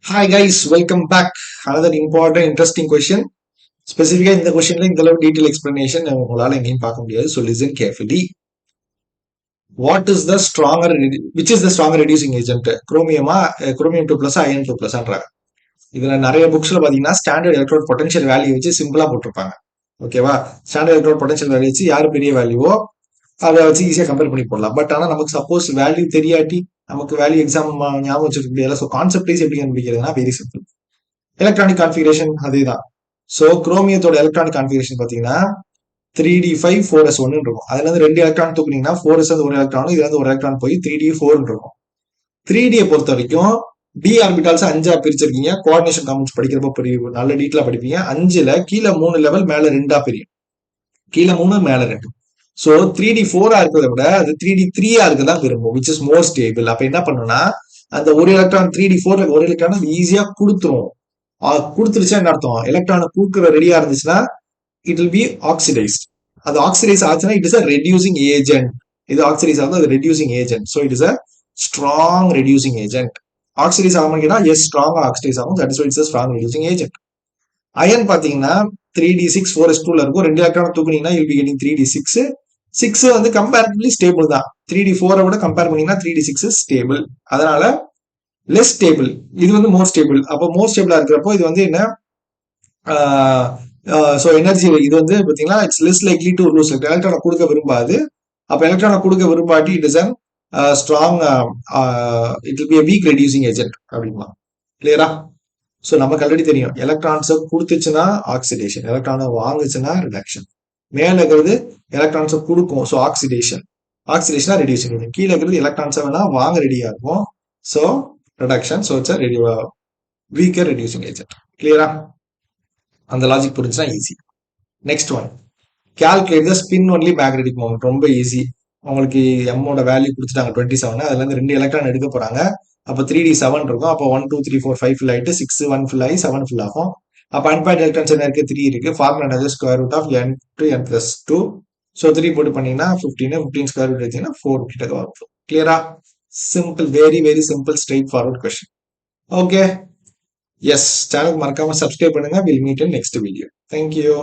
Hi guys, welcome back. Another important, interesting question. Specifically இந்த கொஸ்டின்ல இந்த அளவு டீடைல் எக்ஸ்பிளனேஷன் உங்களால எங்கேயும் பார்க்க முடியாது. So listen carefully. What is the stronger, which is the stronger reducing agent? குரோமியமா, குரோமியம் 2 plus அயன் 2 plus ஆன்றாங்க. இதுல நிறைய புக்ஸ்ல பாத்தீங்கன்னா ஸ்டாண்டர்ட் எலக்ட்ரோட் பொட்டன்ஷியல் வேல்யூ வச்சு சிம்பிளா போட்டிருப்பாங்க. ஓகேவா? ஸ்டாண்டர்ட் எலக்ட்ரோட் பொட்டன்ஷியல் வேல்யூ வச்சு யாரு பெரிய வேல்யூவோ அதை வச்சு ஈஸியா கம்பேர் பண்ணி போடலாம். பட் ஆனா நமக்கு சப்போஸ் வேல்யூ தெரியாட்டி நமக்கு வேல்யூ எக்ஸாம் ஞாபகம் வச்சிருக்க முடியாது. ஸோ கான்செப்ட் வைஸ் எப்படி கண்டுபிடிக்கிறதுனா வெரி சிம்பிள். எலக்ட்ரானிக் கான்ஃபிகரேஷன் அதேதான். ஸோ குரோமியத்தோட எலக்ட்ரானிக் கான்ஃபிகரேஷன் பார்த்தீங்கன்னா 3d5 4s1 இருக்கும். அதுல இருந்து 2 எலக்ட்ரான் தூக்குனீங்கன்னா 4s வந்து ஒரு எலக்ட்ரானும் இதுல இருந்து ஒரு எலக்ட்ரான் போய் 3d4 இருக்கும். 3d பொறுத்த வரைக்கும் டி ஆர்பிட்டால்ஸ் 5 பிரிச்சிருக்கீங்க. கோஆர்டினேஷன் காம்பவுண்ட்ஸ் படிக்கிறப்ப புரியும், நல்ல டீட்டெயிலா படிப்பீங்க. 5ல கீழே 3 லெவல் மேல 2 பிரியும். கீழே 3 மேல 2. ஸோ 3d4 இருக்கிறத விட அது 3d3 இருக்குதான் விரும்பும், விச் இஸ் மோர் ஸ்டேபிள். அப்ப என்ன பண்ணுன்னா அந்த ஒரு எலக்ட்ரான் 3d4 ஒரு எலக்ட்ரான் ஈஸியா கொடுத்துரும். கொடுத்துருச்சா என்ன அர்த்தம்? எலக்ட்ரானை கொடுக்குற ரெடியா இருந்துச்சுன்னா இட் வில் பி ஆக்சிடைஸ்ட். அது ஆக்சிடைஸ் ஆச்சுன்னா it is a reducing agent. இது ஆக்சிடைஸ் ஆகும், அது reducing agent. So it is a strong reducing agent. Oxidise ஆகும்னா எஸ் ஸ்ட்ராங் ஆக்சிடைஸ் ஆகும், that is it's a strong reducing agent. Ion பாத்தீங்கன்னா 3d6 4s2ல இருக்கும். 2 எலக்ட்ரான் தூக்குனீங்கன்னா யூல் பி கெட்டிங் 3d6. 6 வந்து கம்பேரிட்டிவ்லி ஸ்டேபிள் தான். 3d4 விட கம்பேர் பண்ணீங்கன்னா 3d6 ஸ்டேபிள். அதனால லெஸ் ஸ்டேபிள், இது வந்து மோர் ஸ்டேபிள். அப்போ மோர் ஸ்டேபிளா இருக்கிறப்போ இது வந்து என்ன, ஸோ எனர்ஜி இது வந்து பார்த்தீங்கன்னா it's less likely to lose. எலக்ட்ரானை கொடுக்க விரும்பாது. அப்போ எலக்ட்ரானை கொடுக்க விரும்பாட்டி it is un strong, it will be a weak reducing agent அப்படிமா. கிளியரா? ஸோ நமக்கு ஆல்ரெடி தெரியும், எலக்ட்ரான்ஸை கொடுத்துச்சுன்னா ஆக்சிடேஷன், எலக்ட்ரானை வாங்குச்சுன்னா ரிடக்ஷன். மேல இருக்கிறது எலக்ட்ரான்ஸை கொடுக்கும், ஸோ ஆக்சிடேஷன். ஆக்சிடேஷனா ரெடியூசிங் ஏஜென்ட். கீழே இருக்கிறது எலக்ட்ரான்ஸை வேணா வாங்க ரெடியா இருக்கும், so reduction. So it's a weaker reducing agent. Clear? அந்த லாஜிக் புரிஞ்சுனா easy. Next one, calculate the spin only magnetic moment. ரொம்ப ஈஸி. உங்களுக்கு எம்மோட வேல்யூ கொடுத்துட்டாங்க 27. அதுல இருந்து 2 எலக்ட்ரான் எடுக்க போறாங்க. அப்போ 3d7 இருக்கும். அப்போ 1 2 3 4 5 ஃபில் ஆயிட்டு 6 1 ஃபில் ஆகி 7 ஃபில் ஆகும். அப்போ அன்பாயிண்ட் எலக்ட்ரான்ஸ் என்ன இருக்கு? 3 இருக்கு. ஃபார்முலா என்னது? Square root of n to n plus 2. So 3 போட்டு பண்ணீங்கன்னா 15. 15 ஸ்கொயர் ரூட் எடுத்தீங்கன்னா 4 கிட்ட வரும். கிளியரா? Simple, very very simple, straightforward question. Okay, yes. Channel மறக்காம சப்ஸ்கிரைப் பண்ணுங்க. Will meet in next video. Thank you.